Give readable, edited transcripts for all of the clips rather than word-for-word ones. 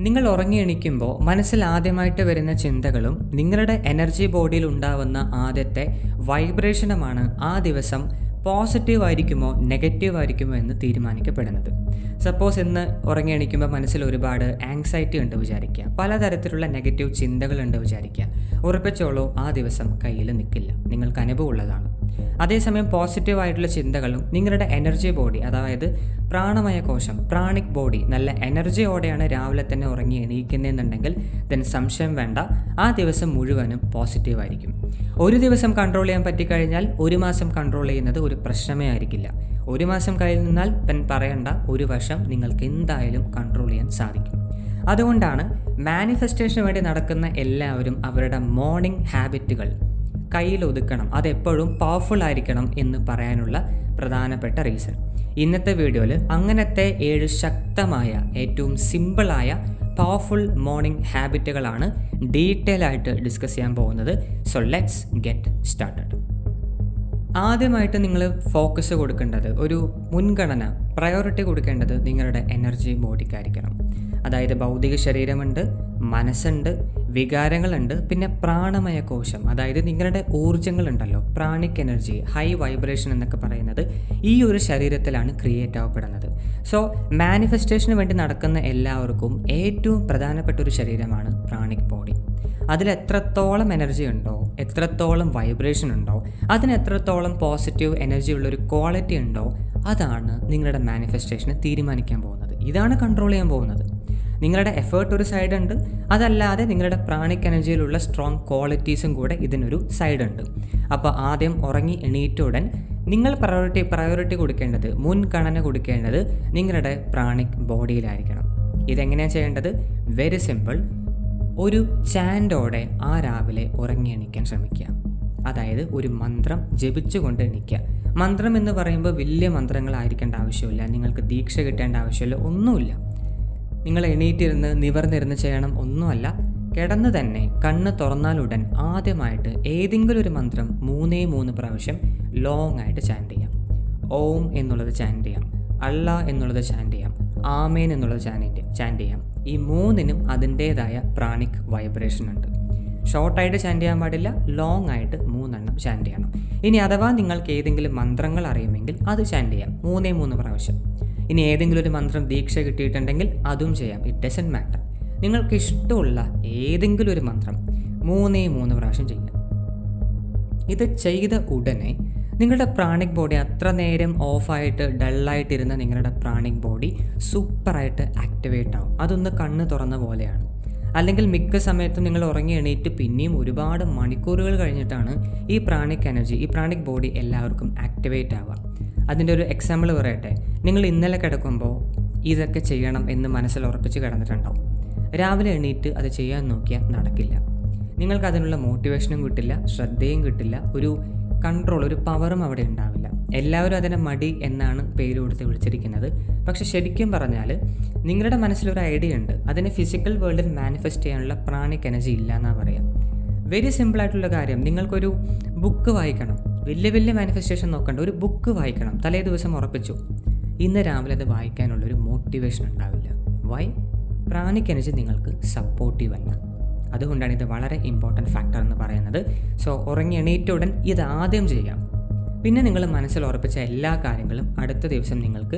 നിങ്ങൾ ഉറങ്ങി എണീക്കുമ്പോൾ മനസ്സിൽ ആദ്യമായിട്ട് വരുന്ന ചിന്തകളും നിങ്ങളുടെ എനർജി ബോഡിയിൽ ഉണ്ടാവുന്ന ആദ്യത്തെ വൈബ്രേഷനുമാണ് ആ ദിവസം പോസിറ്റീവ് ആയിരിക്കുമോ നെഗറ്റീവ് ആയിരിക്കുമോ എന്ന് തീരുമാനിക്കപ്പെടുന്നത്. സപ്പോസ് ഇന്ന് ഉറങ്ങി എണീക്കുമ്പോൾ മനസ്സിൽ ഒരുപാട് ആങ്സൈറ്റി ഉണ്ട് വിചാരിക്കുക, പലതരത്തിലുള്ള നെഗറ്റീവ് ചിന്തകളുണ്ട് വിചാരിക്കുക. ഉറപ്പിച്ചോളൂ, ആ ദിവസം കയ്യിൽ നിൽക്കില്ല, നിങ്ങൾക്ക് അനുഭവമുള്ളതാണ്. അതേസമയം പോസിറ്റീവായിട്ടുള്ള ചിന്തകളും നിങ്ങളുടെ എനർജി ബോഡി, അതായത് പ്രാണമയ കോശം, പ്രാണിക് ബോഡി നല്ല എനർജിയോടെയാണ് രാവിലെ തന്നെ ഉറങ്ങി എണീക്കുന്നതെന്നുണ്ടെങ്കിൽ ദെൻ സംശയം വേണ്ട, ആ ദിവസം മുഴുവനും പോസിറ്റീവായിരിക്കും. ഒരു ദിവസം കൺട്രോൾ ചെയ്യാൻ പറ്റിക്കഴിഞ്ഞാൽ ഒരു മാസം കൺട്രോൾ ചെയ്യുന്നത് ഒരു പ്രശ്നമേ ആയിരിക്കില്ല. ഒരു മാസം കയ്യിൽ നിന്നാൽ പറയണ്ട, ഒരു വർഷം നിങ്ങൾക്ക് എന്തായാലും കൺട്രോൾ ചെയ്യാൻ സാധിക്കും. അതുകൊണ്ടാണ് മാനിഫെസ്റ്റേഷന് വേണ്ടി നടക്കുന്ന എല്ലാവരും അവരുടെ മോർണിംഗ് ഹാബിറ്റുകൾ കയ്യിൽ ഒതുക്കണം, അതെപ്പോഴും പവർഫുൾ ആയിരിക്കണം എന്ന് പറയാനുള്ള പ്രധാനപ്പെട്ട റീസൺ. ഇന്നത്തെ വീഡിയോയിൽ അങ്ങനത്തെ 7 ശക്തമായ ഏറ്റവും സിമ്പിളായ പവർഫുൾ മോർണിംഗ് ഹാബിറ്റുകളാണ് ഡീറ്റെയിൽ ആയിട്ട് ഡിസ്കസ് ചെയ്യാൻ പോകുന്നത്. So let's get started. ആദ്യമായിട്ട് നിങ്ങൾ ഫോക്കസ് കൊടുക്കേണ്ടത്, ഒരു മുൻഗണന, പ്രയോറിറ്റി കൊടുക്കേണ്ടത് നിങ്ങളുടെ എനർജി ബോഡിക്കായിരിക്കണം. അതായത് ഭൗതിക ശരീരമുണ്ട്, മനസ്സുണ്ട്, വികാരങ്ങളുണ്ട്, പിന്നെ പ്രാണമയ കോശം, അതായത് നിങ്ങളുടെ ഊർജ്ജങ്ങളുണ്ടല്ലോ, പ്രാണിക് എനർജി, ഹൈ വൈബ്രേഷൻ എന്നൊക്കെ പറയുന്നത് ഈ ഒരു ശരീരത്തിലാണ് ക്രിയേറ്റ് ആവപ്പെടുന്നത്. സോ മാനിഫെസ്റ്റേഷന് വേണ്ടി നടക്കുന്ന എല്ലാവർക്കും ഏറ്റവും പ്രധാനപ്പെട്ട ഒരു ശരീരമാണ് പ്രാണിക് ബോഡി. അതിൽ എത്രത്തോളം എനർജി ഉണ്ടോ, എത്രത്തോളം വൈബ്രേഷൻ ഉണ്ടോ, അതിന് എത്രത്തോളം പോസിറ്റീവ് എനർജി ഉള്ളൊരു ക്വാളിറ്റി ഉണ്ടോ, അതാണ് നിങ്ങളുടെ മാനിഫെസ്റ്റേഷനെ തീരുമാനിക്കാൻ പോകുന്നത്. ഇതാണ് കൺട്രോൾ ചെയ്യാൻ പോകുന്നത്. നിങ്ങളുടെ എഫേർട്ട് ഒരു സൈഡ് ഉണ്ട്, അതല്ലാതെ നിങ്ങളുടെ പ്രാണിക് എനർജിയിലുള്ള സ്ട്രോങ് ക്വാളിറ്റീസും കൂടെ ഇതിനൊരു സൈഡ് ഉണ്ട്. അപ്പോൾ ആദ്യം ഉറങ്ങി എണീറ്റുടൻ നിങ്ങൾ പ്രയോറിറ്റി കൊടുക്കേണ്ടത്, മുൻഗണന കൊടുക്കേണ്ടത് നിങ്ങളുടെ പ്രാണിക് ബോഡിയിലായിരിക്കണം. ഇതെങ്ങനെയാണ് ചെയ്യേണ്ടത്? Very simple. ഒരു ചാൻഡോടെ ആ രാവിലെ ഉറങ്ങി എണീക്കാൻ ശ്രമിക്കുക. അതായത് ഒരു മന്ത്രം ജപിച്ചുകൊണ്ട് എണീക്കുക. മന്ത്രം എന്ന് പറയുമ്പോൾ വലിയ മന്ത്രങ്ങളായിരിക്കേണ്ട ആവശ്യമില്ല, നിങ്ങൾക്ക് ദീക്ഷ കിട്ടേണ്ട ആവശ്യമില്ല, ഒന്നുമില്ല. നിങ്ങൾ എണീറ്റിരുന്ന് നിവർന്നിരുന്ന് ചെയ്യണം, ഒന്നുമല്ല. കിടന്ന് തന്നെ കണ്ണ് തുറന്നാലുടൻ ആദ്യമായിട്ട് ഏതെങ്കിലും ഒരു മന്ത്രം 3 പ്രാവശ്യം ലോങ് ആയിട്ട് ചാൻഡ് ചെയ്യാം. ഓം എന്നുള്ളത് ചാൻഡ് ചെയ്യാം, അല്ലാ എന്നുള്ളത് ചാൻഡ് ചെയ്യാം, ആമേൻ എന്നുള്ളത് ചാൻഡ് ചെയ്യാം. ഈ 3നും അതിൻ്റേതായ പ്രാണിക് വൈബ്രേഷൻ ഉണ്ട്. ഷോർട്ടായിട്ട് ചാൻഡ് ചെയ്യാൻ പാടില്ല, ലോങ് ആയിട്ട് 3 ചാൻഡ് ചെയ്യണം. ഇനി അഥവാ നിങ്ങൾക്ക് ഏതെങ്കിലും മന്ത്രങ്ങൾ അറിയുമെങ്കിൽ അത് ചാൻഡ് ചെയ്യാം 3 പ്രാവശ്യം. ഇനി ഏതെങ്കിലും ഒരു മന്ത്രം ദീക്ഷ കിട്ടിയിട്ടുണ്ടെങ്കിൽ അതും ചെയ്യാം, ഇറ്റ് ഡസൻറ്റ് മാറ്റർ. നിങ്ങൾക്ക് ഇഷ്ടമുള്ള ഏതെങ്കിലും ഒരു മന്ത്രം 3 പ്രാവശ്യം ചെയ്യാം. ഇത് ചെയ്ത ഉടനെ നിങ്ങളുടെ പ്രാണിക് ബോഡി, അത്ര നേരം ഓഫായിട്ട് ഡള്ളായിട്ടിരുന്ന നിങ്ങളുടെ പ്രാണിക് ബോഡി സൂപ്പറായിട്ട് ആക്ടിവേറ്റ് ആവും. അതൊന്ന് കണ്ണ് തുറന്ന പോലെയാണ്. അല്ലെങ്കിൽ മിക്ക സമയത്തും നിങ്ങൾ ഉറങ്ങി എണീറ്റ് പിന്നെയും ഒരുപാട് മണിക്കൂറുകൾ കഴിഞ്ഞിട്ടാണ് ഈ പ്രാണിക് എനർജി, ഈ പ്രാണിക് ബോഡി എല്ലാവർക്കും ആക്ടിവേറ്റ് ആവുക. അതിൻ്റെ ഒരു എക്സാമ്പിൾ പറയട്ടെ. നിങ്ങൾ ഇന്നലെ കിടക്കുമ്പോൾ ഇതൊക്കെ ചെയ്യണം എന്ന് മനസ്സിൽ ഉറപ്പിച്ച് കിടന്നിട്ടുണ്ടാവും. രാവിലെ എണീറ്റ് അത് ചെയ്യാൻ നോക്കിയാൽ നടക്കില്ല. നിങ്ങൾക്ക് അതിനുള്ള മോട്ടിവേഷനും കിട്ടില്ല, ശ്രദ്ധയും കിട്ടില്ല, ഒരു കൺട്രോൾ, ഒരു പവറും അവിടെ ഉണ്ടാവില്ല. എല്ലാവരും അതിനെ മടി എന്നാണ് പേര് കൊടുത്ത് വിളിച്ചിരിക്കുന്നത്. പക്ഷെ ശരിക്കും പറഞ്ഞാൽ നിങ്ങളുടെ മനസ്സിലൊരു ഐഡിയ ഉണ്ട്, അതിനെ ഫിസിക്കൽ വേൾഡിൽ മാനിഫെസ്റ്റ് ചെയ്യാനുള്ള പ്രാണിക് എനർജി ഇല്ല എന്നാണ് പറയാം. വെരി സിമ്പിളായിട്ടുള്ള കാര്യം, നിങ്ങൾക്കൊരു ബുക്ക് വായിക്കണം, വലിയ മാനിഫെസ്റ്റേഷൻ നോക്കണ്ട, ഒരു ബുക്ക് വായിക്കണം. തലേ ദിവസം ഉറപ്പിച്ചു, ഇന്ന് രാവിലെ അത് വായിക്കാനുള്ളൊരു മോട്ടിവേഷൻ ഉണ്ടാവില്ല. വൈ? പ്രാണിക് എനർജി നിങ്ങൾക്ക് സപ്പോർട്ടീവ് അല്ല. അതുകൊണ്ടാണ് ഇത് വളരെ ഇമ്പോർട്ടൻറ്റ് ഫാക്ടർ എന്ന് പറയുന്നത്. സോ ഉറങ്ങി എണീറ്റ ഉടൻ ഇത് ആദ്യം ചെയ്യാം. പിന്നെ നിങ്ങൾ മനസ്സിൽ ഉറപ്പിച്ച എല്ലാ കാര്യങ്ങളും അടുത്ത ദിവസം നിങ്ങൾക്ക്,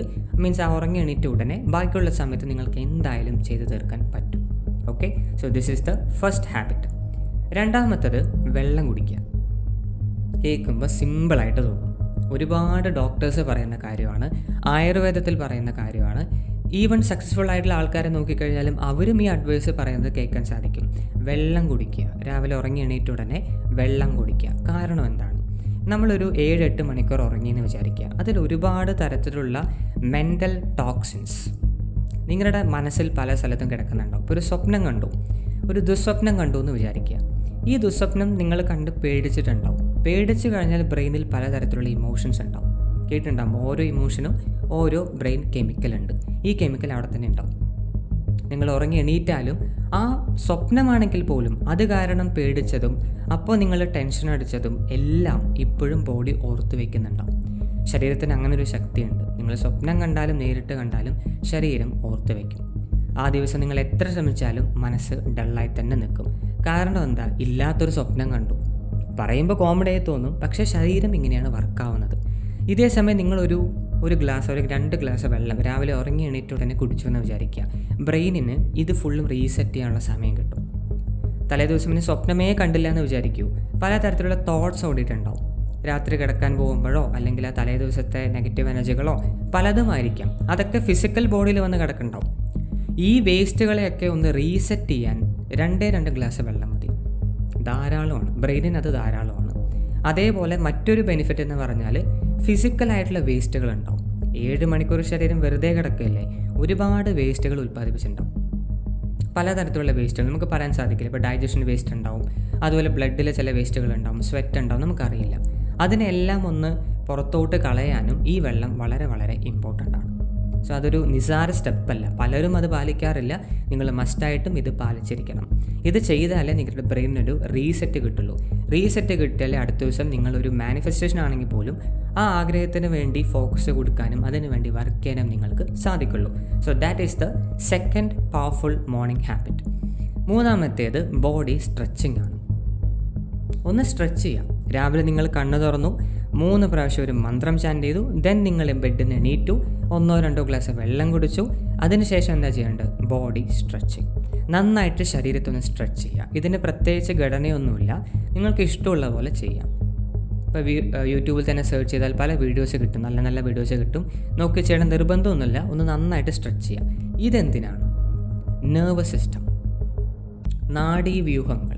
ആ ഉറങ്ങി എണീറ്റ ഉടനെ ബാക്കിയുള്ള സമയത്ത് നിങ്ങൾക്ക് എന്തായാലും ചെയ്തു തീർക്കാൻ പറ്റും. Okay, so this is the first habit. രണ്ടാമത്തത്, വെള്ളം കുടിക്കുക. കേൾക്കുമ്പോൾ സിമ്പിളായിട്ട് തോന്നും. ഒരുപാട് ഡോക്ടേഴ്സ് പറയുന്ന കാര്യമാണ്, ആയുർവേദത്തിൽ പറയുന്ന കാര്യമാണ്. ഈവൻ സക്സസ്ഫുൾ ആയിട്ടുള്ള ആൾക്കാരെ നോക്കിക്കഴിഞ്ഞാലും അവരും ഈ അഡ്വൈസ് പറയുന്നത് കേൾക്കാൻ സാധിക്കും. വെള്ളം കുടിക്കുക, രാവിലെ ഉറങ്ങി എണീറ്റ ഉടനെ വെള്ളം കുടിക്കുക. കാരണം എന്താണ്? നമ്മളൊരു 7-8 മണിക്കൂർ ഉറങ്ങിയെന്ന് വിചാരിക്കുക. അതിൽ ഒരുപാട് തരത്തിലുള്ള മെൻ്റൽ ടോക്സിൻസ് നിങ്ങളുടെ മനസ്സിൽ പല സ്ഥലത്തും കിടക്കുന്നുണ്ടാവും. ഇപ്പോൾ ഒരു സ്വപ്നം കണ്ടു, ഒരു ദുസ്വപ്നം കണ്ടു എന്ന് വിചാരിക്കുക. ഈ ദുസ്വപ്നം നിങ്ങൾ കണ്ട് പേടിച്ചിട്ടുണ്ടാവും. പേടിച്ച് കഴിഞ്ഞാൽ ബ്രെയിനിൽ പലതരത്തിലുള്ള ഇമോഷൻസ് ഉണ്ടാവും. കേട്ടിട്ടുണ്ടാകും, ഓരോ ഇമോഷനും ഓരോ ബ്രെയിൻ കെമിക്കൽ ഉണ്ട്. ഈ കെമിക്കൽ അവിടെ തന്നെ ഉണ്ടാവും. നിങ്ങൾ ഉറങ്ങി എണീറ്റാലും ആ സ്വപ്നമാണെങ്കിൽ പോലും അത് കാരണം പേടിച്ചതും അപ്പോൾ നിങ്ങൾ ടെൻഷൻ അടിച്ചതും എല്ലാം ഇപ്പോഴും ബോഡി ഓർത്ത് വയ്ക്കുന്നുണ്ടാവും. ശരീരത്തിന് അങ്ങനെ ഒരു ശക്തിയുണ്ട്. നിങ്ങൾ സ്വപ്നം കണ്ടാലും നേരിട്ട് കണ്ടാലും ശരീരം ഓർത്ത് വയ്ക്കും. ആ ദിവസം നിങ്ങൾ എത്ര ശ്രമിച്ചാലും മനസ്സ് ഡള്ളായി തന്നെ നിൽക്കും. കാരണം എന്താ, ഇല്ലാത്തൊരു സ്വപ്നം കണ്ടു. പറയുമ്പോൾ കോമഡിയായി തോന്നും, പക്ഷേ ശരീരം ഇങ്ങനെയാണ് വർക്കാവുന്നത്. ഇതേ സമയം നിങ്ങളൊരു 2 ഗ്ലാസ് വെള്ളം രാവിലെ ഉറങ്ങി എണീറ്റ് ഉടനെ കുടിച്ചു എന്ന് വിചാരിക്കുക. ബ്രെയിനിന് ഇത് ഫുള്ളും റീസെറ്റ് ചെയ്യാനുള്ള സമയം കിട്ടും. തലേ ദിവസം ഇനി സ്വപ്നമേ കണ്ടില്ല എന്ന് വിചാരിക്കൂ, പലതരത്തിലുള്ള തോട്ട്സ് ഓടിയിട്ടുണ്ടാവും. രാത്രി കിടക്കാൻ പോകുമ്പോഴോ അല്ലെങ്കിൽ ആ തലേ ദിവസത്തെ നെഗറ്റീവ് എനർജികളോ പലതുമായിരിക്കാം. അതൊക്കെ ഫിസിക്കൽ ബോഡിയിൽ വന്ന് കിടക്കുന്നുണ്ടാവും. ഈ വേസ്റ്റുകളെയൊക്കെ ഒന്ന് റീസെറ്റ് ചെയ്യാൻ 2 ഗ്ലാസ് വെള്ളം മതി. ധാരാളമാണ്, ബ്രെയിനിന് അത് ധാരാളമാണ്. അതേപോലെ മറ്റൊരു ബെനിഫിറ്റ് എന്ന് പറഞ്ഞാൽ ഫിസിക്കലായിട്ടുള്ള വേസ്റ്റുകൾ ഉണ്ടാവും. 7 മണിക്കൂർ ശരീരം വെറുതെ കിടക്കുകയല്ലേ, ഒരുപാട് വേസ്റ്റുകൾ ഉൽപ്പാദിപ്പിച്ചിട്ടുണ്ടാവും. പലതരത്തിലുള്ള വേസ്റ്റുകൾ നമുക്ക് പറയാൻ സാധിക്കില്ല. ഇപ്പോൾ ഡൈജഷൻ വേസ്റ്റ് ഉണ്ടാവും, അതുപോലെ ബ്ലഡിലെ ചില വേസ്റ്റുകൾ ഉണ്ടാവും, സ്വെറ്റ് ഉണ്ടാവും, നമുക്കറിയില്ല. അതിനെല്ലാം ഒന്ന് പുറത്തോട്ട് കളയാനും ഈ വെള്ളം വളരെ വളരെ ഇമ്പോർട്ടൻ്റ് ആണ്. സോ അതൊരു നിസ്സാര സ്റ്റെപ്പല്ല, പലരും അത് പാലിക്കാറില്ല. നിങ്ങൾ മസ്റ്റായിട്ടും ഇത് പാലിച്ചിരിക്കണം. ഇത് ചെയ്താലേ നിങ്ങളുടെ ബ്രെയിനിനൊരു റീസെറ്റ് കിട്ടുള്ളൂ. റീസെറ്റ് കിട്ടിയാലേ അടുത്ത ദിവസം നിങ്ങളൊരു മാനിഫെസ്റ്റേഷൻ ആണെങ്കിൽ പോലും ആ ആഗ്രഹത്തിന് വേണ്ടി ഫോക്കസ് കൊടുക്കാനും അതിനു വേണ്ടി വർക്ക് ചെയ്യാനും നിങ്ങൾക്ക് സാധിക്കുള്ളൂ. So that is the second powerful morning habit. മൂന്നാമത്തേത് ബോഡി സ്ട്രെച്ചിങ് ആണ്. ഒന്ന് സ്ട്രെച്ച് ചെയ്യാം. രാവിലെ നിങ്ങൾ കണ്ണ് തുറന്നു, 3 പ്രാവശ്യം ഒരു മന്ത്രം ചാൻറ്റ് ചെയ്തു, ദെൻ നിങ്ങൾ ബെഡിൽ നിന്ന് എണീറ്റു, 1-2 ഗ്ലാസ് വെള്ളം കുടിച്ചു. അതിനുശേഷം എന്താ ചെയ്യേണ്ടത്? Body stretching. നന്നായിട്ട് ശരീരത്തൊന്ന് സ്ട്രെച്ച് ചെയ്യുക. ഇതിന് പ്രത്യേകിച്ച് ഘടനയൊന്നുമില്ല, നിങ്ങൾക്ക് ഇഷ്ടമുള്ള പോലെ ചെയ്യാം. ഇപ്പോൾ യൂട്യൂബിൽ തന്നെ സെർച്ച് ചെയ്താൽ പല വീഡിയോസ് കിട്ടും, നല്ല നല്ല വീഡിയോസ് കിട്ടും. നോക്കി ചെയ്യണം നിർബന്ധമൊന്നുമില്ല, ഒന്ന് നന്നായിട്ട് സ്ട്രെച്ച് ചെയ്യുക. ഇതെന്തിനാണ്? നെർവസ് സിസ്റ്റം, നാഡീവ്യൂഹങ്ങൾ,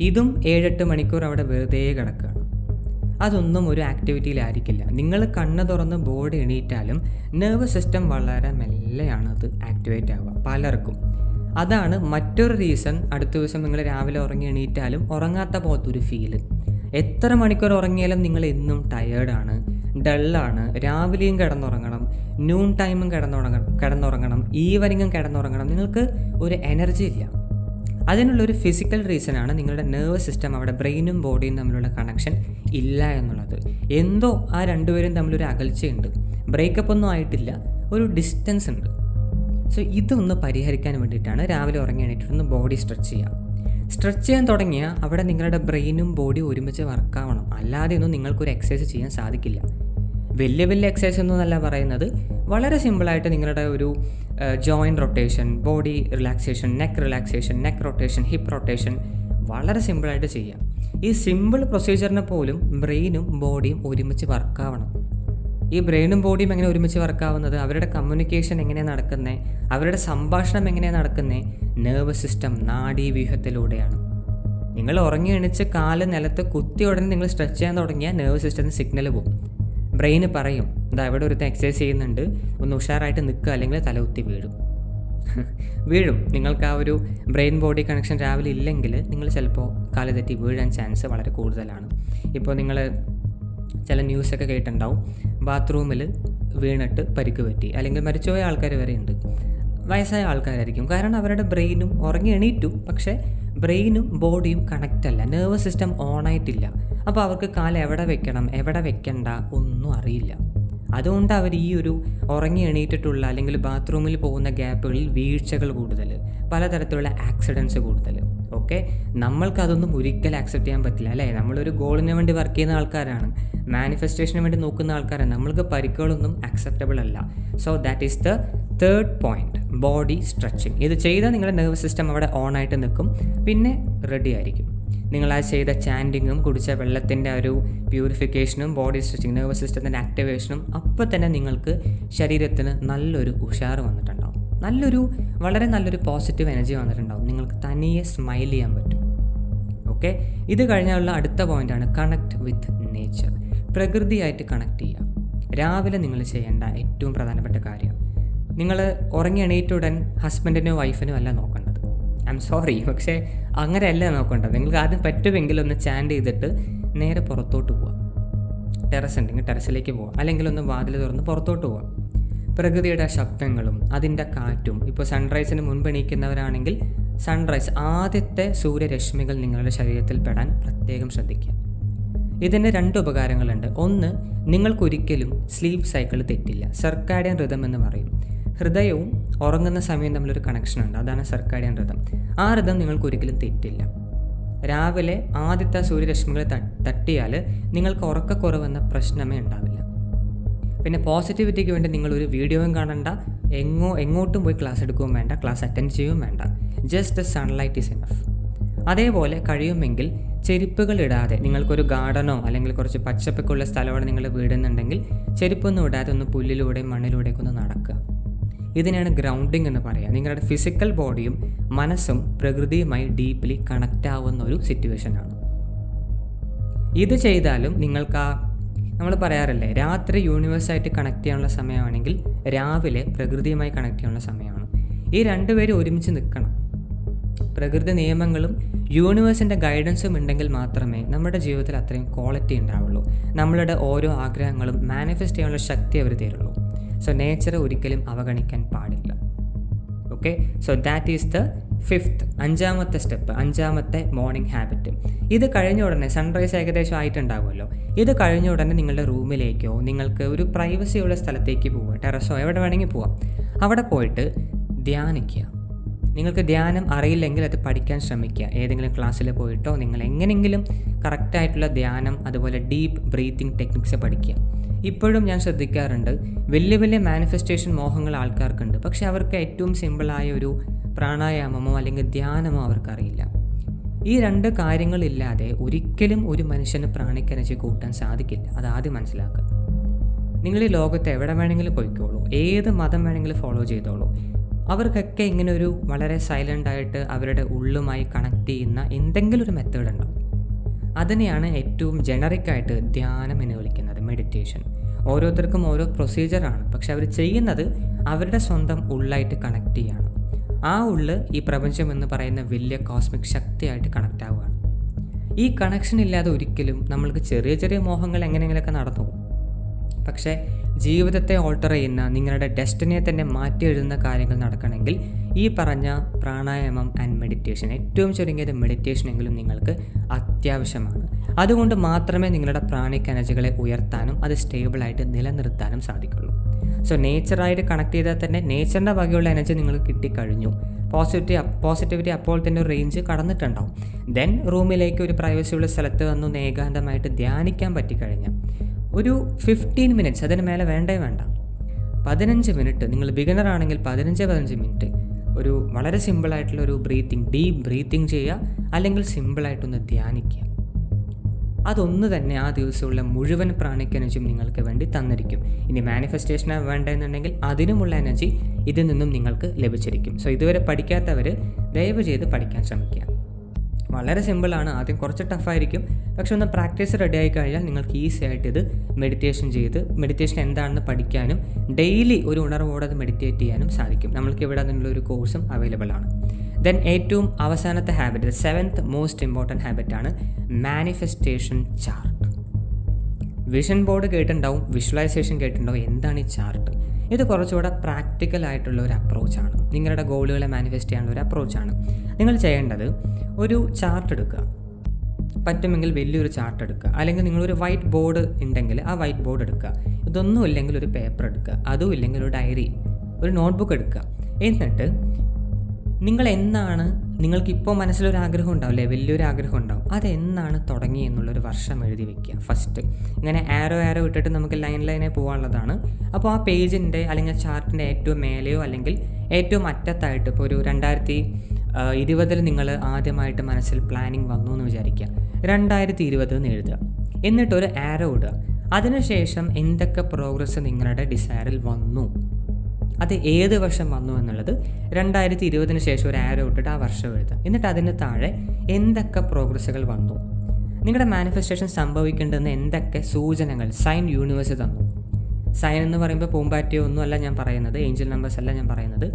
ഇതും 7-8 മണിക്കൂർ അവിടെ വെറുതെ കിടക്കുകയാണ്. അതൊന്നും ഒരു ആക്ടിവിറ്റിയിലായിരിക്കില്ല. നിങ്ങൾ കണ്ണ് തുറന്ന് ബോഡി എണീറ്റാലും നെർവസ് സിസ്റ്റം വളരെ മെല്ലെയാണ് അത് ആക്ടിവേറ്റ് ആവുക പലർക്കും. അതാണ് മറ്റൊരു റീസൺ. അടുത്ത ദിവസം നിങ്ങൾ രാവിലെ ഉറങ്ങി എണീറ്റാലും ഉറങ്ങാത്ത പോലത്തൊരു ഫീല്. എത്ര മണിക്കൂർ ഉറങ്ങിയാലും നിങ്ങൾ എന്നും ടയേർഡാണ്, ഡള്ളാണ്. രാവിലെയും കിടന്നുറങ്ങണം, നൂൺ ടൈമും കിടന്നുറങ്ങണം, ഈവനിങ്ങും കിടന്നുറങ്ങണം. നിങ്ങൾക്ക് ഒരു എനർജി ഇല്ല. അതിനുള്ളൊരു ഫിസിക്കൽ റീസണാണ് നിങ്ങളുടെ നെർവസ് സിസ്റ്റം, അവിടെ ബ്രെയിനും ബോഡിയും തമ്മിലുള്ള കണക്ഷൻ ഇല്ല എന്നുള്ളത്. എന്തോ ആ രണ്ടുപേരും തമ്മിലൊരു അകൽച്ചയുണ്ട്. ബ്രേക്കപ്പ് ഒന്നും ആയിട്ടില്ല, ഒരു ഡിസ്റ്റൻസ് ഉണ്ട്. സോ ഇതൊന്ന് പരിഹരിക്കാൻ വേണ്ടിയിട്ടാണ് രാവിലെ ഉറങ്ങി എണീറ്റൊന്ന് ബോഡി സ്ട്രെച്ച് ചെയ്യുക. സ്ട്രെച്ച് ചെയ്യാൻ തുടങ്ങിയാൽ അവിടെ നിങ്ങളുടെ ബ്രെയിനും ബോഡിയും ഒരുമിച്ച് വർക്കാവണം. അല്ലാതെ ഒന്നും നിങ്ങൾക്കൊരു എക്സസൈസ് ചെയ്യാൻ സാധിക്കില്ല. വലിയ എക്സസൈസ് ഒന്നുമല്ല പറയുന്നത്, വളരെ സിമ്പിളായിട്ട് നിങ്ങളുടെ ഒരു joint rotation, body relaxation, neck relaxation, neck rotation, hip rotation വളരെ സിമ്പിളായിട്ട് ചെയ്യാം. ഈ സിമ്പിൾ പ്രൊസീജിയറിനെ പോലും ബ്രെയിനും ബോഡിയും ഒരുമിച്ച് വർക്കാവണം. ഈ ബ്രെയിനും ബോഡിയും എങ്ങനെ ഒരുമിച്ച് വർക്കാവുന്നത്? അവരുടെ കമ്മ്യൂണിക്കേഷൻ എങ്ങനെയാണ് നടക്കുന്നത്, അവരുടെ സംഭാഷണം എങ്ങനെയാണ് നടക്കുന്നത്? നെർവസ് സിസ്റ്റം, നാഡീവ്യൂഹത്തിലൂടെയാണ്. നിങ്ങൾ ഉറങ്ങി എണിച്ച് കാല് നിലത്ത് കുത്തി ഉടനെ നിങ്ങൾ സ്ട്രെച്ച് ചെയ്യാൻ തുടങ്ങിയാൽ നെർവസ് സിസ്റ്റത്തിന് സിഗ്നൽ പോകും. ബ്രെയിന് പറയും, ഇതാ ഇവിടെ ഒരുത്തൻ എക്സസൈസ് ചെയ്യുന്നുണ്ട്, ഒന്ന് ഉഷാറായിട്ട് നിൽക്കുക, അല്ലെങ്കിൽ തലകുത്തി വീഴും. നിങ്ങൾക്ക് ആ ഒരു ബ്രെയിൻ ബോഡി കണക്ഷൻ രാവിലെ ഇല്ലെങ്കിൽ നിങ്ങൾ ചിലപ്പോൾ കാല് തെറ്റി വീഴാൻ ചാൻസ് വളരെ കൂടുതലാണ്. ഇപ്പോൾ നിങ്ങൾ ചില ന്യൂസൊക്കെ കേട്ടിട്ടുണ്ടാവും, ബാത്റൂമിൽ വീണിട്ട് പരിക്ക് പറ്റി, അല്ലെങ്കിൽ മരിച്ചുപോയ ആൾക്കാർ വരെ ഉണ്ട്. വയസ്സായ ആൾക്കാരായിരിക്കും. കാരണം അവരുടെ ബ്രെയിനും ഉറങ്ങി എണീറ്റു, പക്ഷേ ബ്രെയിനും ബോഡിയും കണക്റ്റല്ല, നെർവസ് സിസ്റ്റം ഓണായിട്ടില്ല. അപ്പോൾ അവർക്ക് കാല് എവിടെ വെക്കണം എവിടെ വെക്കണ്ട ഒന്നും അറിയില്ല. അതുകൊണ്ട് അവർ ഈ ഒരു ഉറങ്ങി എണീറ്റിട്ടുള്ള അല്ലെങ്കിൽ ബാത്റൂമിൽ പോകുന്ന ഗ്യാപ്പുകളിൽ വീഴ്ചകൾ കൂടുതൽ, പലതരത്തിലുള്ള ആക്സിഡൻസ് കൂടുതൽ. ഓക്കെ, നമ്മൾക്കതൊന്നും ഒരിക്കലും ആക്സെപ്റ്റ് ചെയ്യാൻ പറ്റില്ല, അല്ലേ? നമ്മളൊരു ഗോളിന് വേണ്ടി വർക്ക് ചെയ്യുന്ന ആൾക്കാരാണ്, മാനിഫെസ്റ്റേഷന് വേണ്ടി നോക്കുന്ന ആൾക്കാരാണ്. നമ്മൾക്ക് പരിക്കുകളൊന്നും ആക്സെപ്റ്റബിൾ അല്ല. So that is the third point, body stretching. ഇത് ചെയ്താൽ നിങ്ങളുടെ നെർവസ് സിസ്റ്റം അവിടെ ഓണായിട്ട് നിൽക്കും, പിന്നെ റെഡി ആയിരിക്കും. നിങ്ങൾ ആ ചെയ്ത ചാൻറ്റിങ്ങും കുടിച്ച വെള്ളത്തിൻ്റെ ഒരു പ്യൂരിഫിക്കേഷനും ബോഡി സ്ട്രെച്ചിങ്, നെർവസ് സിസ്റ്റത്തിൻ്റെ ആക്ടിവേഷനും അപ്പോൾ തന്നെ നിങ്ങൾക്ക് ശരീരത്തിന് നല്ലൊരു ഉഷാറ് വന്നിട്ടുണ്ടാവും, വളരെ നല്ലൊരു പോസിറ്റീവ് എനർജി വന്നിട്ടുണ്ടാവും. നിങ്ങൾക്ക് തനിയെ സ്മൈൽ ചെയ്യാൻ പറ്റും. ഓക്കെ, ഇത് കഴിഞ്ഞുള്ള അടുത്ത പോയിൻ്റാണ് കണക്ട് വിത്ത് നേച്ചർ. പ്രകൃതിയായിട്ട് കണക്ട് ചെയ്യുക. രാവിലെ നിങ്ങൾ ചെയ്യേണ്ട ഏറ്റവും പ്രധാനപ്പെട്ട കാര്യം, നിങ്ങൾ ഉറങ്ങി എണീറ്റുടൻ ഹസ്ബൻഡിനോ വൈഫിനോ അല്ല നോക്കേണ്ടത്. ഐ എം സോറി, പക്ഷേ അങ്ങനെയല്ല നോക്കേണ്ടത്. നിങ്ങൾക്ക് ആദ്യം പറ്റുമെങ്കിൽ ഒന്ന് ചാൻറ്റ് ചെയ്തിട്ട് നേരെ പുറത്തോട്ട് പോവുക. ടെറസ് ഉണ്ടെങ്കിൽ ടെറസിലേക്ക് പോവുക, അല്ലെങ്കിൽ ഒന്ന് വാതിൽ തുറന്ന് പുറത്തോട്ട് പോവുക. പ്രകൃതിയുടെ ശബ്ദങ്ങളും അതിൻ്റെ കാറ്റും, ഇപ്പോൾ സൺറൈസിന് മുൻപ് എണീക്കുന്നവരാണെങ്കിൽ സൺറൈസ്, ആദ്യത്തെ സൂര്യരശ്മികൾ നിങ്ങളുടെ ശരീരത്തിൽ പെടാൻ പ്രത്യേകം ശ്രദ്ധിക്കുക. ഇതിന് 2 ഉപകാരങ്ങളുണ്ട്. ഒന്ന്, നിങ്ങൾക്കൊരിക്കലും സ്ലീപ്പ് സൈക്കിൾ തെറ്റില്ല. സർക്കാഡിയൻ റിതം എന്ന് പറയും. ഹൃദയവും ഉറങ്ങുന്ന സമയം തമ്മിലൊരു കണക്ഷൻ ഉണ്ട്, അതാണ് സർക്കാഡിയൻ റിതം. ആ റിതം നിങ്ങൾക്ക് ഒരിക്കലും തെറ്റില്ല. രാവിലെ ആദ്യത്തെ സൂര്യരശ്മികൾ തട്ടിയാൽ നിങ്ങൾക്ക് ഉറക്കക്കുറവെന്ന പ്രശ്നമേ ഉണ്ടാവില്ല. പിന്നെ പോസിറ്റിവിറ്റിക്ക് വേണ്ടി നിങ്ങളൊരു വീഡിയോയും കാണണ്ട, എങ്ങോട്ടും പോയി ക്ലാസ് എടുക്കുകയും വേണ്ട, ക്ലാസ് അറ്റൻഡ് ചെയ്യുകയും വേണ്ട. Just the sunlight is enough. അതേപോലെ കഴിയുമെങ്കിൽ ചെരുപ്പുകൾ ഇടാതെ, നിങ്ങൾക്കൊരു ഗാർഡനോ അല്ലെങ്കിൽ കുറച്ച് പച്ചപ്പൊക്കെയുള്ള സ്ഥലമാണ് നിങ്ങൾ വീടുന്നുണ്ടെങ്കിൽ ചെരുപ്പൊന്നും ഇടാതെ ഒന്ന് പുല്ലിലൂടെയും മണ്ണിലൂടെയൊക്കെ ഒന്ന് നടക്കുക. ഇതിനാണ് ഗ്രൗണ്ടിങ് എന്ന് പറയുക. നിങ്ങളുടെ ഫിസിക്കൽ ബോഡിയും മനസ്സും പ്രകൃതിയുമായി ഡീപ്ലി കണക്റ്റ് ആവുന്ന ഒരു സിറ്റുവേഷനാണ്. ഇത് ചെയ്താലും നിങ്ങൾക്ക് നമ്മൾ പറയാറില്ലേ, രാത്രി യൂണിവേഴ്സായിട്ട് കണക്ട് ചെയ്യാനുള്ള സമയമാണെങ്കിൽ രാവിലെ പ്രകൃതിയുമായി കണക്ട് ചെയ്യാനുള്ള സമയമാണ്. ഈ രണ്ടുപേരും ഒരുമിച്ച് നിൽക്കണം. പ്രകൃതി നിയമങ്ങളും യൂണിവേഴ്സിൻ്റെ ഗൈഡൻസും ഉണ്ടെങ്കിൽ മാത്രമേ നമ്മുടെ ജീവിതത്തിൽ അത്രയും ക്വാളിറ്റി ഉണ്ടാവുള്ളൂ. നമ്മളുടെ ഓരോ ആഗ്രഹങ്ങളും മാനിഫെസ്റ്റ് ചെയ്യാനുള്ള ശക്തി അവർ തരുള്ളൂ. സോ നേച്ചറെ ഒരിക്കലും അവഗണിക്കാൻ പാടില്ല. Okay, so that is the 5th, 5ാമത്തെ സ്റ്റെപ്പ്, 5ാമത്തെ മോർണിംഗ് ഹാബിറ്റ്. ഇത് കഴിഞ്ഞ ഉടനെ സൺറൈസ് ഏകദേശം ആയിട്ടുണ്ടാവുമല്ലോ. ഇത് കഴിഞ്ഞ ഉടനെ നിങ്ങളുടെ റൂമിലേക്കോ നിങ്ങൾക്ക് ഒരു പ്രൈവസിയുള്ള സ്ഥലത്തേക്ക് പോവുക, ടെറസോ എവിടെ വേണമെങ്കിൽ പോവാം. അവിടെ പോയിട്ട് ധ്യാനിക്കുക. നിങ്ങൾക്ക് ധ്യാനം അറിയില്ലെങ്കിൽ അത് പഠിക്കാൻ ശ്രമിക്കുക. ഏതെങ്കിലും ക്ലാസ്സിൽ പോയിട്ടോ നിങ്ങൾ എങ്ങനെയെങ്കിലും കറക്റ്റായിട്ടുള്ള ധ്യാനം അതുപോലെ ഡീപ്പ് ബ്രീത്തിങ് ടെക്നിക്സ് പഠിക്കുക. ഇപ്പോഴും ഞാൻ ശ്രദ്ധിക്കാറുണ്ട്, വലിയ വലിയ മാനിഫെസ്റ്റേഷൻ മോഹങ്ങൾ ആൾക്കാർക്കുണ്ട്, പക്ഷെ അവർക്ക് ഏറ്റവും സിമ്പിളായ ഒരു പ്രാണായാമമോ അല്ലെങ്കിൽ ധ്യാനമോ അവർക്കറിയില്ല. ഈ 2 കാര്യങ്ങളില്ലാതെ ഒരിക്കലും ഒരു മനുഷ്യന് പ്രാണിക് എനർജി കൂട്ടാൻ സാധിക്കില്ല. അതാദ്യം മനസ്സിലാക്കുക. നിങ്ങൾ ഈ ലോകത്ത് എവിടെ വേണമെങ്കിലും പോയിക്കോളൂ, ഏത് മതം വേണമെങ്കിലും ഫോളോ ചെയ്തോളൂ. അവർക്കൊക്കെ ഇങ്ങനെ ഒരു വളരെ സൈലൻ്റായിട്ട് അവരുടെ ഉള്ളുമായി കണക്ട് ചെയ്യുന്ന എന്തെങ്കിലും ഒരു മെത്തേഡ് ഉണ്ടാവും. അതിനെയാണ് ഏറ്റവും ജനറിക്കായിട്ട് ധ്യാനം എന്ന് വിളിക്കുന്നത്, മെഡിറ്റേഷൻ. ഓരോരുത്തർക്കും ഓരോ പ്രൊസീജിയറാണ്, പക്ഷെ അവർ ചെയ്യുന്നത് അവരുടെ സ്വന്തം ഉള്ളായിട്ട് കണക്ട് ചെയ്യാണ്. ആ ഉള്ള് ഈ പ്രപഞ്ചം എന്ന് പറയുന്ന വലിയ കോസ്മിക് ശക്തിയായിട്ട് കണക്റ്റ് ആവുകയാണ്. ഈ കണക്ഷൻ ഇല്ലാതെ ഒരിക്കലും നമ്മൾക്ക് ചെറിയ ചെറിയ മോഹങ്ങൾ എങ്ങനെയെങ്കിലുമൊക്കെ നടന്നു പോകും. പക്ഷേ ജീവിതത്തെ ഓൾട്ടർ ചെയ്യുന്ന, നിങ്ങളുടെ ഡെസ്റ്റിനിയെ തന്നെ മാറ്റി എഴുതുന്ന കാര്യങ്ങൾ നടക്കണമെങ്കിൽ ഈ പറഞ്ഞ പ്രാണായാമം ആൻഡ് മെഡിറ്റേഷൻ, ഏറ്റവും ചുരുങ്ങിയത് മെഡിറ്റേഷനെങ്കിലും നിങ്ങൾക്ക് അത്യാവശ്യമാണ്. അതുകൊണ്ട് മാത്രമേ നിങ്ങളുടെ പ്രാണിക് എനർജികളെ ഉയർത്താനും അത് സ്റ്റേബിളായിട്ട് നിലനിർത്താനും സാധിക്കുള്ളൂ. സോ നേച്ചറായിട്ട് കണക്ട് ചെയ്താൽ തന്നെ നേച്ചറിൻ്റെ വകയുള്ള എനർജി നിങ്ങൾക്ക് കിട്ടിക്കഴിഞ്ഞു. പോസിറ്റിവിറ്റി അപ്പോൾ തന്നെ ഒരു റേഞ്ച് കടന്നിട്ടുണ്ടാവും. ദെൻ റൂമിലേക്ക് ഒരു പ്രൈവസിയുള്ള സ്ഥലത്ത് വന്ന് ഏകാന്തമായിട്ട് ധ്യാനിക്കാൻ പറ്റിക്കഴിഞ്ഞാൽ ഒരു 15 മിനിറ്റ്സ്, അതിന് മേലെ വേണ്ട 15 മിനിറ്റ്, നിങ്ങൾ ബിഗിനർ ആണെങ്കിൽ 15 മിനിറ്റ് ഒരു വളരെ സിമ്പിളായിട്ടുള്ള ഒരു ഡീപ്പ് ബ്രീത്തിങ് ചെയ്യുക, അല്ലെങ്കിൽ സിമ്പിളായിട്ടൊന്ന് ധ്യാനിക്കുക. അതൊന്ന് തന്നെ ആ ദിവസമുള്ള മുഴുവൻ പ്രാണിക് എനർജിയും നിങ്ങൾക്ക് വേണ്ടി തന്നിരിക്കും. ഇനി മാനിഫെസ്റ്റേഷനാണ് വേണ്ടതെന്നുണ്ടെങ്കിൽ അതിനുമുള്ള എനർജി ഇതിൽ നിന്നും നിങ്ങൾക്ക് ലഭിച്ചിരിക്കും. സോ ഇതുവരെ പഠിക്കാത്തവർ ദയവ് ചെയ്ത് പഠിക്കാൻ ശ്രമിക്കുക. വളരെ സിമ്പിളാണ്, ആദ്യം കുറച്ച് ടഫായിരിക്കും, പക്ഷെ ഒന്ന് പ്രാക്ടീസ് റെഡി ആയി കഴിഞ്ഞാൽ നിങ്ങൾക്ക് ഈസി ആയിട്ട് ഇത് മെഡിറ്റേഷൻ എന്താണെന്ന് പഠിക്കാനും ഡെയിലി ഒരു ഉണർവോടെ അത് മെഡിറ്റേറ്റ് ചെയ്യാനും സാധിക്കും. നമ്മൾക്ക് ഇവിടെ അതിനുള്ളൊരു കോഴ്സും അവൈലബിൾ ആണ്. ദെൻ ഏറ്റവും അവസാനത്തെ ഹാബിറ്റ്, 7th മോസ്റ്റ് ഇമ്പോർട്ടൻറ്റ് ഹാബിറ്റാണ് മാനിഫെസ്റ്റേഷൻ ചാർട്ട്. വിഷൻ ബോർഡ് കേട്ടിട്ടുണ്ടാവും, വിഷ്വലൈസേഷൻ കേട്ടിട്ടുണ്ടാവും. എന്താണ് ഈ ചാർട്ട്? ഇത് കുറച്ചുകൂടെ പ്രാക്ടിക്കൽ ആയിട്ടുള്ള ഒരു അപ്രോച്ചാണ്. നിങ്ങളുടെ ഗോളുകളെ മാനിഫെസ്റ്റ് ചെയ്യാനുള്ള ഒരു അപ്രോച്ചാണ്. നിങ്ങൾ ചെയ്യേണ്ടത് ഒരു ചാർട്ട് എടുക്കുക, പറ്റുമെങ്കിൽ വലിയൊരു ചാർട്ട് എടുക്കുക, അല്ലെങ്കിൽ നിങ്ങളൊരു വൈറ്റ് ബോർഡ് ഉണ്ടെങ്കിൽ ആ വൈറ്റ് ബോർഡ് എടുക്കുക. ഇതൊന്നും ഇല്ലെങ്കിൽ ഒരു പേപ്പർ എടുക്കുക, അതും ഇല്ലെങ്കിൽ ഒരു ഡയറി, ഒരു നോട്ട്ബുക്ക് എടുക്കുക. എന്നിട്ട് നിങ്ങൾക്കിപ്പോൾ മനസ്സിലൊരു ആഗ്രഹം ഉണ്ടാവില്ലേ, വലിയൊരു ആഗ്രഹം ഉണ്ടാവും, അതെന്നാണ് തുടങ്ങി എന്നുള്ളൊരു വർഷം എഴുതി വയ്ക്കുക. ഫസ്റ്റ് ഇങ്ങനെ ആരോ ഇട്ടിട്ട് നമുക്ക് ലൈനായി പോകാനുള്ളതാണ്. അപ്പോൾ ആ പേജിൻ്റെ അല്ലെങ്കിൽ ചാർട്ടിൻ്റെ ഏറ്റവും മേലെയോ അല്ലെങ്കിൽ ഏറ്റവും അറ്റത്തായിട്ട്, ഇപ്പോൾ ഒരു 2020 നിങ്ങൾ ആദ്യമായിട്ട് മനസ്സിൽ പ്ലാനിങ് വന്നു എന്ന് വിചാരിക്കുക, 2020 എന്ന് എഴുതുക. എന്നിട്ടൊരു ആരോ ഇടുക. അതിനുശേഷം എന്തൊക്കെ പ്രോഗ്രസ് നിങ്ങളുടെ ഡിസയറിൽ വന്നു, അത് ഏത് വർഷം വന്നു എന്നുള്ളത് 2020 ശേഷം ഒരു ആരോ ഇട്ടിട്ട് ആ വർഷം എഴുതുക. എന്നിട്ട് അതിന് താഴെ എന്തൊക്കെ പ്രോഗ്രസ്സുകൾ വന്നു, നിങ്ങളുടെ മാനിഫെസ്റ്റേഷൻ സംഭവിക്കേണ്ടുന്ന എന്തൊക്കെ സൂചനകൾ സൈൻ യൂണിവേഴ്സ് തന്നു. സൈൻ എന്ന് പറയുമ്പോൾ പൂമ്പാറ്റയോ ഒന്നും അല്ല ഞാൻ പറയുന്നത്, ഏഞ്ചൽ നമ്പേഴ്സ് അല്ല ഞാൻ പറയുന്നത്.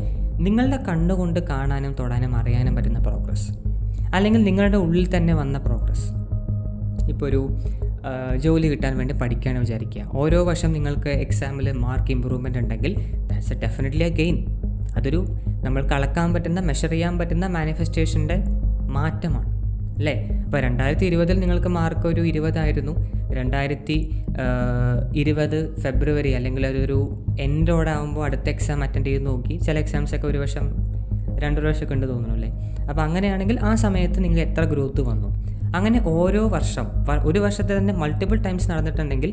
നിങ്ങളുടെ കണ്ണുകൊണ്ട് കാണാനും തൊടാനും അറിയാനും പറ്റുന്ന പ്രോഗ്രസ്, അല്ലെങ്കിൽ നിങ്ങളുടെ ഉള്ളിൽ തന്നെ വന്ന പ്രോഗ്രസ്. ഇപ്പോൾ ഒരു ജോലി കിട്ടാൻ വേണ്ടി പഠിക്കുകയാണ് വിചാരിക്കുക. ഓരോ വർഷം നിങ്ങൾക്ക് എക്സാമിൽ മാർക്ക് ഇമ്പ്രൂവ്മെൻ്റ് ഉണ്ടെങ്കിൽ ദാറ്റ്സ് ഡെഫിനറ്റ്ലി എ ഗെയിൻ. അതൊരു നമ്മൾക്ക് അളക്കാൻ പറ്റുന്ന, മെഷർ ചെയ്യാൻ പറ്റുന്ന മാനിഫെസ്റ്റേഷൻ്റെ മാറ്റമാണ്. അല്ലേ? അപ്പോൾ 2020 നിങ്ങൾക്ക് മാർക്ക് ഒരു 20 2020 ഫെബ്രുവരി അല്ലെങ്കിൽ അതൊരു എൻഡോടെ ആകുമ്പോൾ അടുത്ത എക്സാം അറ്റൻഡ് ചെയ്ത് നോക്കി. ചില എക്സാംസൊക്കെ 1 വർഷം 2 വർഷമൊക്കെ ഉണ്ട് തോന്നുന്നു അല്ലേ? അപ്പോൾ അങ്ങനെയാണെങ്കിൽ ആ സമയത്ത് നിങ്ങൾ എത്ര ഗ്രോത്ത് വന്നു, അങ്ങനെ ഓരോ വർഷം ഒരു വർഷത്തെ തന്നെ മൾട്ടിപ്പിൾ ടൈംസ് നടന്നിട്ടുണ്ടെങ്കിൽ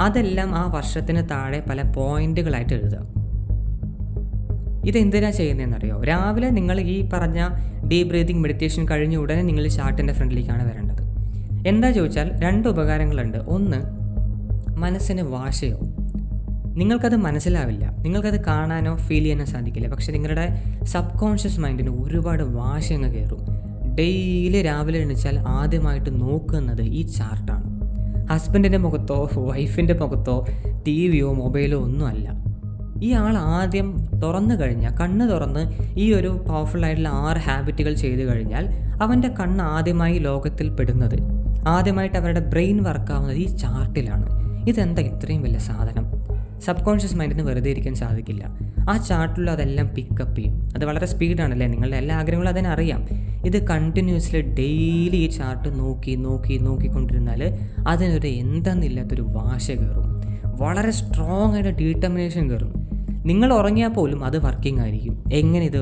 അതെല്ലാം ആ വർഷത്തിന് താഴെ പല പോയിന്റുകളായിട്ട് എഴുതുക. ഇതെന്തിനാണ് ചെയ്യുന്നതെന്നറിയോ? രാവിലെ നിങ്ങൾ ഈ പറഞ്ഞ ഡീപ് ബ്രീതിങ് മെഡിറ്റേഷൻ കഴിഞ്ഞ ഉടനെ നിങ്ങൾ ചാർട്ടിൻ്റെ ഫ്രണ്ടിലേക്കാണ് വരേണ്ടത്. എന്താ ചോദിച്ചാൽ 2 ഉപകാരങ്ങളുണ്ട്. ഒന്ന്, മനസ്സിന് വാശയോ, നിങ്ങൾക്കത് മനസ്സിലാവില്ല, നിങ്ങൾക്കത് കാണാനോ ഫീൽ ചെയ്യാനോ സാധിക്കില്ല. പക്ഷേ നിങ്ങളുടെ സബ് കോൺഷ്യസ് മൈൻഡിന് ഒരുപാട് വാശി അങ്ങ് കയറും. ഡെയിലി രാവിലെ എണീച്ചാൽ ആദ്യമായിട്ട് നോക്കുന്നത് ഈ ചാർട്ടാണ്. ഹസ്ബൻഡിൻ്റെ മുഖത്തോ വൈഫിൻ്റെ മുഖത്തോ ടിവിയോ മൊബൈലോ ഒന്നുമല്ല. ഈ ആൾ ആദ്യം കണ്ണ് തുറന്ന് ഈ ഒരു പവർഫുള്ളായിട്ടുള്ള 6 ഹാബിറ്റുകൾ ചെയ്തു കഴിഞ്ഞാൽ അവൻ്റെ കണ്ണ് ആദ്യമായി ലോകത്തിൽ പെടുന്നത്, ആദ്യമായിട്ട് അവരുടെ ബ്രെയിൻ വർക്കാവുന്നത് ഈ ചാർട്ടിലാണ്. ഇതെന്താ ഇത്രയും വലിയ സാധനം? സബ് കോൺഷ്യസ് മൈൻഡിന് വെറുതെ ഇരിക്കാൻ സാധിക്കില്ല. ആ ചാർട്ടിൽ അതെല്ലാം പിക്കപ്പ് ചെയ്യും. അത് വളരെ സ്പീഡാണല്ലേ, നിങ്ങളുടെ എല്ലാ ആഗ്രഹങ്ങളും അതിനറിയാം. ഇത് കണ്ടിന്യൂസ്ലി ഡെയിലി ഈ ചാർട്ട് നോക്കിക്കൊണ്ടിരുന്നാൽ അതിനൊരു എന്തെന്നില്ലാത്തൊരു വാശ കയറും, വളരെ സ്ട്രോങ് ആയിട്ട് ഡീറ്റർമിനേഷൻ കയറും. നിങ്ങൾ ഉറങ്ങിയാൽ പോലും അത് വർക്കിംഗ് ആയിരിക്കും. എങ്ങനെ ഇത്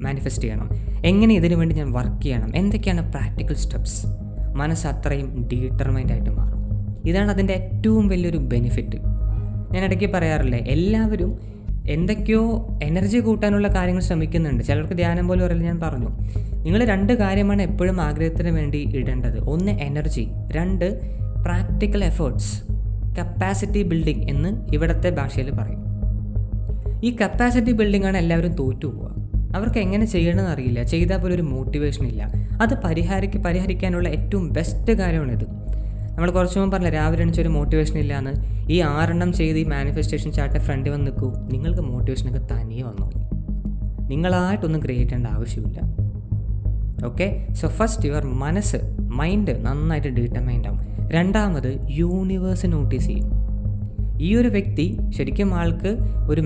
മാനിഫെസ്റ്റ് ചെയ്യണം, എങ്ങനെ ഇതിനു വേണ്ടി ഞാൻ വർക്ക് ചെയ്യണം, എന്തൊക്കെയാണ് പ്രാക്ടിക്കൽ സ്റ്റെപ്സ്, മനസ്സ് അത്രയും ഡീറ്റർമൈൻഡ് ആയിട്ട് മാറും. ഇതാണ് അതിൻ്റെ ഏറ്റവും വലിയൊരു ബെനിഫിറ്റ്. ഞാൻ ഇടയ്ക്ക് പറയാറില്ലേ, എല്ലാവരും എന്തൊക്കെയോ എനർജി കൂട്ടാനുള്ള കാര്യങ്ങൾ ശ്രമിക്കുന്നുണ്ട്. ചിലർക്ക് ധ്യാനം പോലും അറിയില്ല. ഞാൻ പറഞ്ഞു, നിങ്ങൾ 2 കാര്യമാണ് എപ്പോഴും ആഗ്രഹത്തിന് വേണ്ടി ഇടേണ്ടത്. ഒന്ന് energy, 2 practical efforts, capacity building എന്ന് ഇവിടുത്തെ ഭാഷയിൽ പറയും. ഈ കപ്പാസിറ്റി ബിൽഡിംഗ് ആണ് എല്ലാവരും തോറ്റുപോവുക. അവർക്ക് എങ്ങനെ ചെയ്യണമെന്ന് അറിയില്ല, ചെയ്താൽ പോലും ഒരു മോട്ടിവേഷൻ ഇല്ല. അത് പരിഹരിക്കാനുള്ള ഏറ്റവും ബെസ്റ്റ് കാര്യമാണിത്. നമ്മൾ കുറച്ച് മുമ്പ് പറഞ്ഞില്ല, രാവിലെ എണീച്ചൊരു മോട്ടിവേഷൻ ഇല്ലയെന്ന്. ഈ 6 ചെയ്ത് ഈ മാനിഫെസ്റ്റേഷൻ ചാർട്ടിൻ്റെ ഫ്രണ്ടിൽ വന്ന് നിൽക്കൂ, നിങ്ങൾക്ക് മോട്ടിവേഷനൊക്കെ തനിയെ വന്നു. നിങ്ങളായിട്ടൊന്നും ക്രിയേറ്റ് ചെയ്യേണ്ട ആവശ്യമില്ല. Okay, so first your mind നന്നായിട്ട് ഡീറ്റർമൈൻഡ് ആവും. 2ാമത് യൂണിവേഴ്സ് നോട്ടീസ് ചെയ്യും. ഈ ഒരു വ്യക്തി ശരിക്കും ആൾക്ക് ഒരു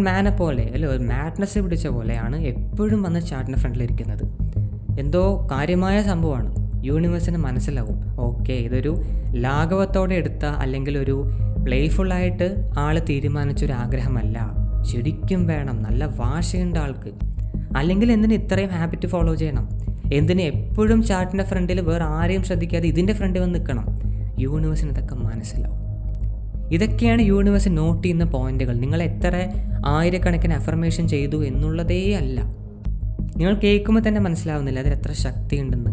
മാനെ പോലെ അല്ലെ, ഒരു മാഡ്നസ് പിടിച്ച പോലെയാണ് എപ്പോഴും വന്ന് ചാർട്ടിൻ്റെ ഫ്രണ്ടിലിരിക്കുന്നത്. എന്തോ കാര്യമായ സംഭവമാണ്. യൂണിവേഴ്സിന് മനസ്സിലാവും, ഓക്കെ ഇതൊരു ലാഘവത്തോടെ എടുത്ത അല്ലെങ്കിൽ ഒരു പ്ലേഫുള്ളായിട്ട് ആൾ തീരുമാനിച്ചൊരു ആഗ്രഹമല്ല, ശരിക്കും വേണം, നല്ല വാശയുണ്ട് ആൾക്ക്. അല്ലെങ്കിൽ എന്തിന് ഇത്രയും ഹാബിറ്റ് ഫോളോ ചെയ്യണം, എന്തിന് എപ്പോഴും ചാർട്ടിൻ്റെ ഫ്രണ്ടിൽ വേറെ ആരെയും ശ്രദ്ധിക്കാതെ ഇതിൻ്റെ ഫ്രണ്ടിൽ വന്ന് നിൽക്കണം? യൂണിവേഴ്സിന് ഇതൊക്കെ മനസ്സിലാവും. ഇതൊക്കെയാണ് യൂണിവേഴ്സ് നോട്ട് ചെയ്യുന്ന പോയിന്റുകൾ. നിങ്ങൾ എത്ര ആയിരക്കണക്കിന് അഫർമേഷൻ ചെയ്തു എന്നുള്ളതേ അല്ല, നിങ്ങൾ കേൾക്കുമ്പോൾ തന്നെ മനസ്സിലാവുന്നില്ല അതിൽ എത്ര ശക്തി ഉണ്ടെന്ന്.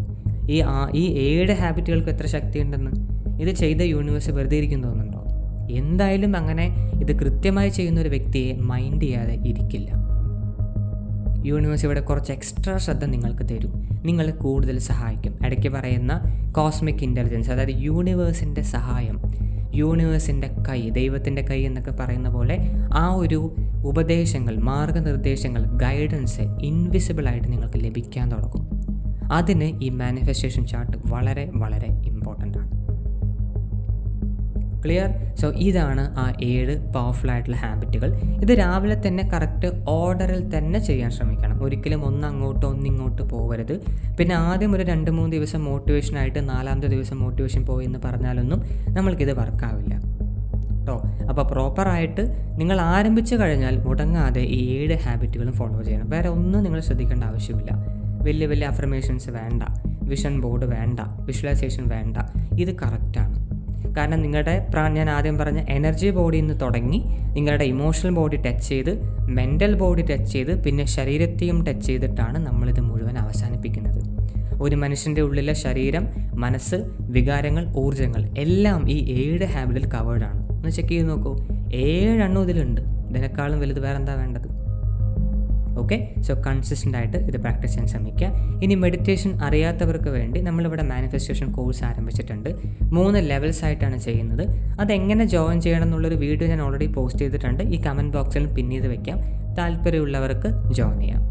ഈ 7 ഹാബിറ്റുകൾക്ക് എത്ര ശക്തി ഉണ്ടെന്ന്. ഇത് ചെയ്ത യൂണിവേഴ്സ് വെറുതെ ഇരിക്കും തോന്നുന്നുണ്ടോ? എന്തായാലും അങ്ങനെ ഇത് കൃത്യമായി ചെയ്യുന്ന ഒരു വ്യക്തിയെ മൈൻഡ് ചെയ്യാതെ ഇരിക്കില്ല. യൂണിവേഴ്സ് ഇവിടെ കുറച്ച് എക്സ്ട്രാ ശ്രദ്ധ നിങ്ങൾക്ക് തരും, നിങ്ങളെ കൂടുതൽ സഹായിക്കും. ഇടയ്ക്ക് പറയുന്ന കോസ്മിക് ഇൻ്റലിജൻസ്, അതായത് യൂണിവേഴ്സിൻ്റെ സഹായം, യൂണിവേഴ്സിൻ്റെ കൈ, ദൈവത്തിൻ്റെ കൈ എന്നൊക്കെ പറയുന്ന പോലെ ആ ഒരു ഉപദേശങ്ങൾ, മാർഗനിർദ്ദേശങ്ങൾ, ഗൈഡൻസ് ഇൻവിസിബിളായിട്ട് നിങ്ങൾക്ക് ലഭിക്കാൻ തുടങ്ങും. അതിന് ഈ മാനിഫെസ്റ്റേഷൻ ചാർട്ട് വളരെ വളരെ ഇമ്പോർട്ടൻ്റ് ആണ്. ക്ലിയർ? സോ ഇതാണ് ആ 7 പവർഫുൾ ആയിട്ടുള്ള ഹാബിറ്റുകൾ. ഇത് രാവിലെ തന്നെ കറക്റ്റ് ഓർഡറിൽ തന്നെ ചെയ്യാൻ ശ്രമിക്കണം. ഒരിക്കലും ഒന്നിങ്ങോട്ട് പോകരുത്. പിന്നെ ആദ്യം ഒരു 2-3 ദിവസം മോട്ടിവേഷനായിട്ട് 4ാമത്തെ ദിവസം മോട്ടിവേഷൻ പോയി എന്ന് പറഞ്ഞാലൊന്നും നമ്മൾക്കിത് വർക്കാവില്ല കേട്ടോ. അപ്പോൾ പ്രോപ്പറായിട്ട് നിങ്ങൾ ആരംഭിച്ചു കഴിഞ്ഞാൽ മുടങ്ങാതെ ഈ 7 ഹാബിറ്റുകളും ഫോളോ ചെയ്യണം. വേറെ ഒന്നും നിങ്ങൾ ശ്രദ്ധിക്കേണ്ട ആവശ്യമില്ല. വലിയ അഫർമേഷൻസ് വേണ്ട, വിഷൻ ബോർഡ് വേണ്ട, വിഷ്വലൈസേഷൻ വേണ്ട. ഇത് കറക്റ്റാണ്. കാരണം നിങ്ങളുടെ ഞാൻ ആദ്യം പറഞ്ഞ എനർജി ബോഡിയിൽ നിന്ന് തുടങ്ങി നിങ്ങളുടെ ഇമോഷണൽ ബോഡി ടച്ച് ചെയ്ത്, മെൻ്റൽ ബോഡി ടച്ച് ചെയ്ത്, പിന്നെ ശരീരത്തെയും ടച്ച് ചെയ്തിട്ടാണ് നമ്മളിത് മുഴുവൻ അവസാനിപ്പിക്കുന്നത്. ഒരു മനുഷ്യൻ്റെ ഉള്ളിലെ ശരീരം, മനസ്സ്, വികാരങ്ങൾ, ഊർജ്ജങ്ങൾ എല്ലാം ഈ 7 ഹാബിറ്റിൽ കവേർഡാണ്. ഒന്ന് ചെക്ക് ചെയ്ത് നോക്കൂ, 7 ഇതിലുണ്ട്. ഇതിനേക്കാളും വലുത് വേറെ എന്താ വേണ്ടത്? ഓക്കെ, സോ കൺസിസ്റ്റൻ്റ് ആയിട്ട് ഇത് പ്രാക്ടീസ് ചെയ്യാൻ ശ്രമിക്കുക. ഇനി മെഡിറ്റേഷൻ അറിയാത്തവർക്ക് വേണ്ടി നമ്മളിവിടെ മാനിഫെസ്റ്റേഷൻ കോഴ്സ് ആരംഭിച്ചിട്ടുണ്ട്. 3 ലെവൽസ് ആയിട്ടാണ് ചെയ്യുന്നത്. അതെങ്ങനെ ജോയിൻ ചെയ്യണം എന്നുള്ളൊരു വീഡിയോ ഞാൻ ഓൾറെഡി പോസ്റ്റ് ചെയ്തിട്ടുണ്ട്. ഈ കമൻറ്റ് ബോക്സിൽ പിൻ ചെയ്ത് വയ്ക്കാം. താല്പര്യമുള്ളവർക്ക് ജോയിൻ ചെയ്യാം.